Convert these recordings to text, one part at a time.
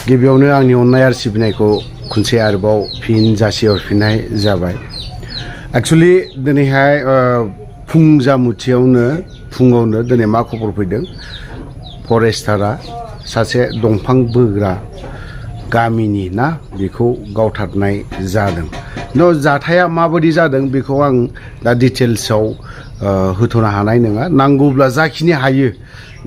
गिबियावनो आंनि अननाय आरो सिबिनायखौ खनसे आरोबाव फिन जासिहरफिननाय जाबाय। एक्चुअली दिनैहाय फुङावनो दिनै मा खबर फैदों, फरेस्टारा सासे दंफां बोग्रा गामिनि ना बेखौ गावथारनाय जादों। जाथाया माबायदि जादों बेखौ आं दा डिटेल्सआव होथ'नो हानाय नङा। नांगौब्ला जाखिनि हायो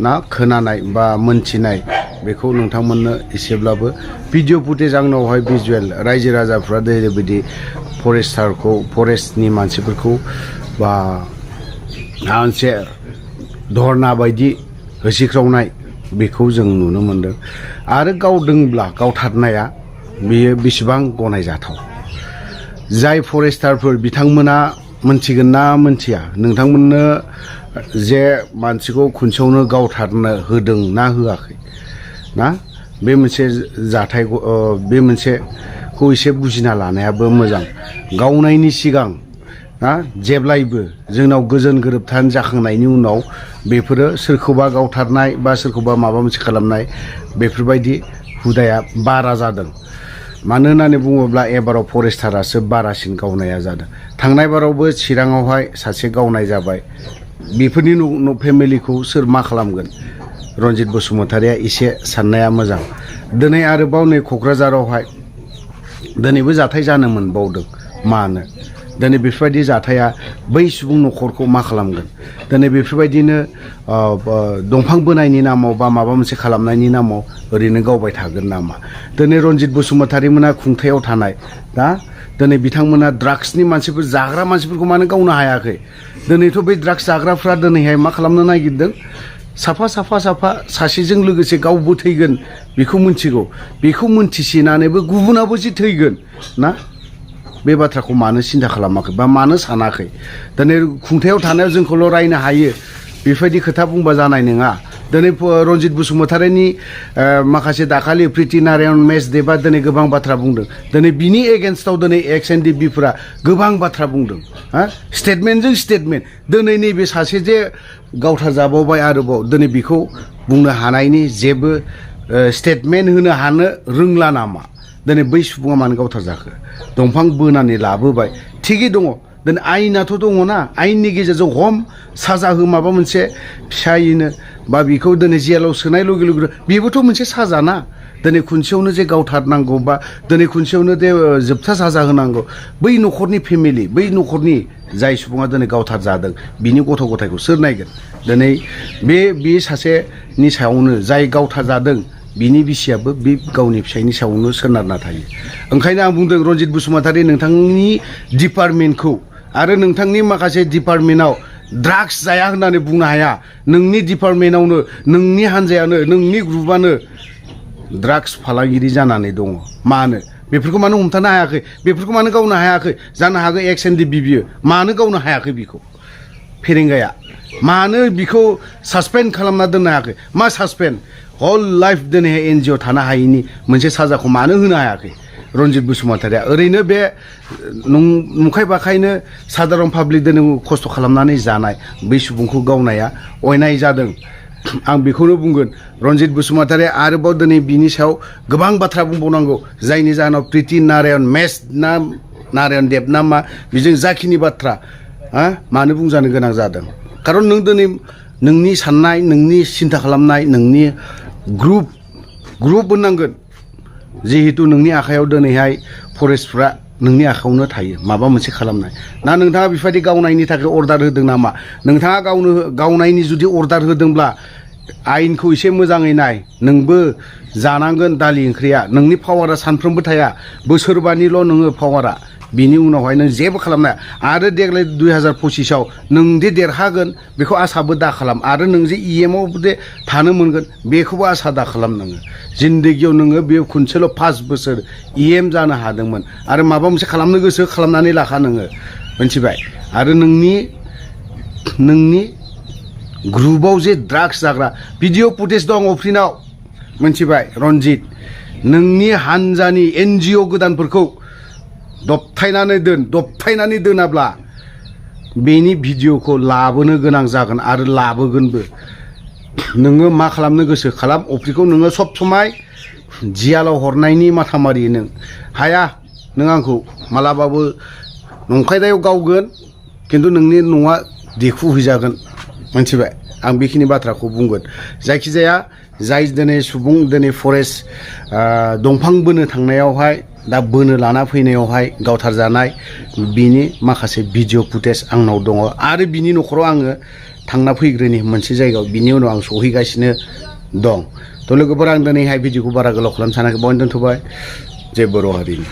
ना खोनानाय बा मोनथिनाय बेखौ नोंथांमोननो एसेब्लाबो भिडिअ फुटेज आंनावहाय भिजुवेल रायजो राजाफ्रा जेरैबायदि फरेस्टनि मानसिफोरखौ बा मोनसे धरना बायदि होसिख्रावनाय बेखौ जों नुनो मोनदों। आरो गावदोंब्ला गावथारनाया बेयो बेसेबां गनायजाथाव। जाय फरेस्टारफोर बिथांमोना मोनथिगोन ना मोनथिया नोंथांमोननो जे मानसिखौ खनसेयावनो गावथारनो होदों ना होआखै ना, बे मोनसे जाथाय, बे मोनसेखौ एसे बुजिना लानायाबो मोजां। गावनायनि सिगां ना जेब्लायबो जोंनाव गोजोन गोरोबथान जाखांनायनि उनाव बेफोरो सोरखौबा गावथारनाय बा सोरखौबा माबा मोनसे खालामनाय बेफोरबायदि हुदाया बारा जादों। मानो होननानै बुङोब्ला एबाराव फरेस्टारासो बारासिन गावनाया जादों। थांनाय बारावबो चिराङावहाय सासे गावनाय जाबाय। बेफोरनि फेमिलिखौ सोर मा खालामगोन? रन्जित बसुमतारिया एसे साननाया मोजां। दिनै आरोबाव नै क'क्राझारावहाय दिनैबो जाथाय जानो मोनबावदों। मानो दिनै बेफोरबायदि जाथाया बै सुबुं न'खरखौ मा खालामगोन? दिनै बेफोरबायदिनो दंफां बोनायनि नामाव बा माबा मोनसे खालामनायनि नामाव ओरैनो गावबाय थागोन नामा? दिनै रन्जित बसुमतारि मोना खुंथायाव थानाय दा दिनै बिथांमोना ड्राग्सनि मानसिफोर जाग्रा मानसिफोरखौ मानो गावनो हायाखै? दिनैथ' बे ड्राग्स जाग्राफ्रा दिनैहाय मा खालामनो नागिरदों? साफा सासेजों लोगोसे गावबो थैगोन बेखौ मिथिगौ। बेखौ मिथिसिनानैबो गुबुनाबो जे थैगोन ना, बे बाथ्राखौ मानो सिन्था खालामाखै बा मानो सानाखै? दिनै खुंथायाव थानायाव जोंखौल' रायनो हायो बेफोरबायदि खोथा बुंबा जानाय नङा। दिनै रन्जित बसुमतारिनि माखासे दाखालि प्रिति नारायण मेस देबा दिनै गोबां बाथ्रा बुंदों। दिनै बिनि एगेन्स्टआव दिनै एक्स एन डि बिफोरा गोबां बाथ्रा बुंदों। स्टेटमेन्टजों स्टेटमेन्ट। दिनै नैबे सासे जे गावथार जाबावबाय आरोबाव दिनै बेखौ बुंनो हानायनि जेबो स्टेटमेन्ट होनो हानो रोंला नामा? दिनै बै सुबुङा मानो गावथार जाखो? दंफां बोनानै लाबोबाय थिगै दङ। दिनै आयेनाथ' दङना, आयेननि गेजेरजों हम साजा हो माबा मोनसे फिसायैनो बा बेखौ दिनै जेलाव सोनाय लगे लगे बेबोथ' मोनसे साजा ना। दिनै खनसेयावनो जे गावथारनांगौ बा दिनै खनसेयावनो जे जोबथा साजा होनांगौ, बै न'खरनि फेमिलि, बै न'खरनि जाय सुबुङा दिनै गावथार जादों बिनि गथ' गथायखौ सोर नायगोन? दिनै बे सासेनि सायावनो जाय गावथार जादों बिनि बिसियाबो बे गावनि फिसायनि सायावनो सोनारना थायो। ओंखायनो आं बुंदों रन्जित बसुमतारि नोंथांनि डिपार्टमेन्टखौ आरो नोंथांनि माखासे डिपार्टमेन्टआव ड्राग्स जाया होननानै बुंनो हाया। नोंनि डिपार्टमेन्टआवनो नोंनि हान्जायानो नोंनि ग्रुपआनो ड्राग्स फालांगिरि जानानै दङ। मानो बेफोरखौ मानो हमथानो हायाखै? बेफोरखौ मानो गावनो हायाखै? जानो हागौ एक्स एन डि बियो मानो गावनो हायाखै? बेखौ फेरेंगाया मानो बिखौ सासपेन्ड खालामना दोननो हायाखै? मा सासपेन्ड? हल लाइफ दिनैहाय एन जि अ थानो हायैनि मोनसे साजाखौ मानो होनो हायाखै रन्जित बसुमतारिया? ओरैनो बे नंखाय बाखायनो सादारन पाब्लिक दिनै खस्थ' खालामनानै जानाय बै सुबुंखौ गावनाया अयनाय जादों। आं बेखौनो बुंगोन रन्जित बसुमतारिया आरोबाव दिनै बिनि सायाव गोबां बाथ्रा बुंबावनांगौ। जायनि जाहोनाव प्रिति नारायण मेस ना नारायण देब ना मा बेजों जाखिनि बाथ्रा मानो बुंजानो गोनां जादों? खारन नों दिनै नोंनि साननाय, नोंनि सिन्था खालामनाय, नोंनि ग्रुप होननांगोन। जिहेतु नोंनि आखायाव दिनैहाय फरेस्टफ्रा नोंनि आखायावनो थायो माबा मोनसे खालामनाय ना। नोंथाङा बेफोरबायदि गावनायनि थाखाय अर्डार होदों नामा? नोंथाङा गावनायनि जुदि अर्डार होदोंब्ला आयेनखौ एसे मोजाङै नाय। नोंबो जानांगोन दालि ओंख्रिया। नोंनि पावारा सानफ्रोमबो थाया, बोसोरबानिल' नोङो पावारा। बिनि उनावहाय नों जेबो खालामनो हाया। आरो देग्लाय 2025आव नोंदि देरहागोन बेखौ आसाबो दा खालाम। आरो नों जे इएमआव जे थानो मोनगोन बेखौबो आसा दा खालाम। नोङो जिन्दगियाव नोङो बे खनसेल' 5 बोसोर इएम जानो हादोंमोन आरो माबा मोनसे खालामनो गोसो खालामनानै लाखा नोङो, मिथिबाय? आरो नोंनि ग्रुपआव जे ड्राग्स जाग्रा भिडिअ फुटेज दं अफ्रिनाव, मिथिबाय? रन्जित नोंनि हान्जानि एन जि अ गोदानफोरखौ दबथायनानै दोनाब्ला बेनि भिडिअखौ लाबोनो गोनां जागोन आरो लाबोगोनबो नोङो मा खालामनो गोसो खालाम अफ्रिखौ नोङो सब समाय जियालाव हरनायनि माथामारि नों हाया नों आंखौ मालाबाबो नंखायदायाव गावगोन खिन्थु नोंनि न'आ देखुहैजागोन मोनथिबाय आं बेखिनि बाथ्राखौ बुंगोन जायखिजाया जाय दिनै सुबुं दिनै फरेस्ट दंफां बोनो थांनायावहाय दा बोनो लाना फैनायावहाय गावथारजानाय बिनि माखासे भिडिअ फुटेज आंनाव दङ आरो बिनि न'खराव आङो थांना फैग्रोनि मोनसे जायगायाव बिनि उनाव आं सहैगासिनो दं थ' लोगोफोर आं दिनैहाय भिडिअखौ बारा गोलाव खालामनो सानाखै बावनो दोनथ'बाय जे बर' हारिनि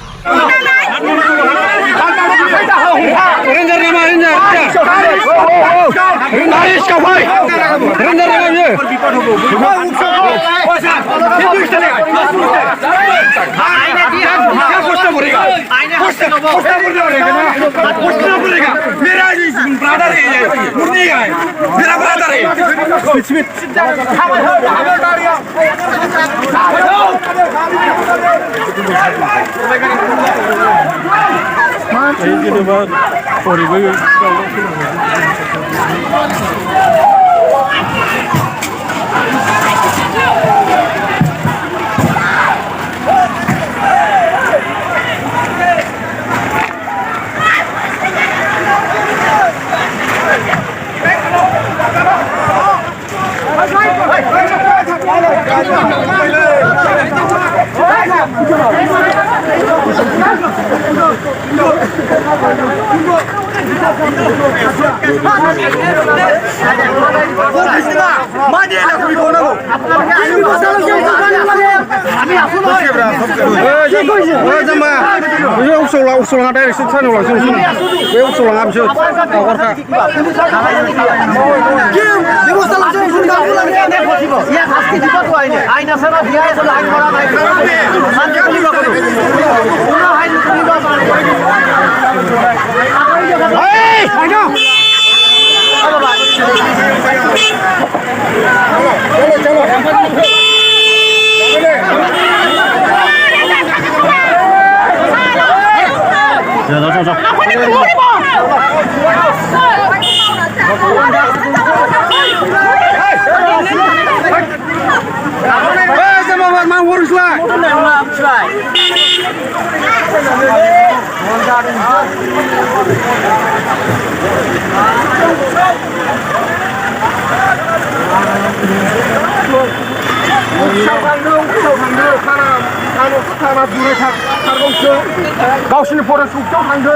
गावसिनि फरेस्ट अफिसाव थांदो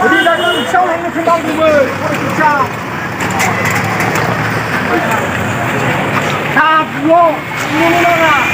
रिजार्भ अफिसाव थांनो थिनबावदोंमोन फरेस्ट अफिसा साबल' नाङा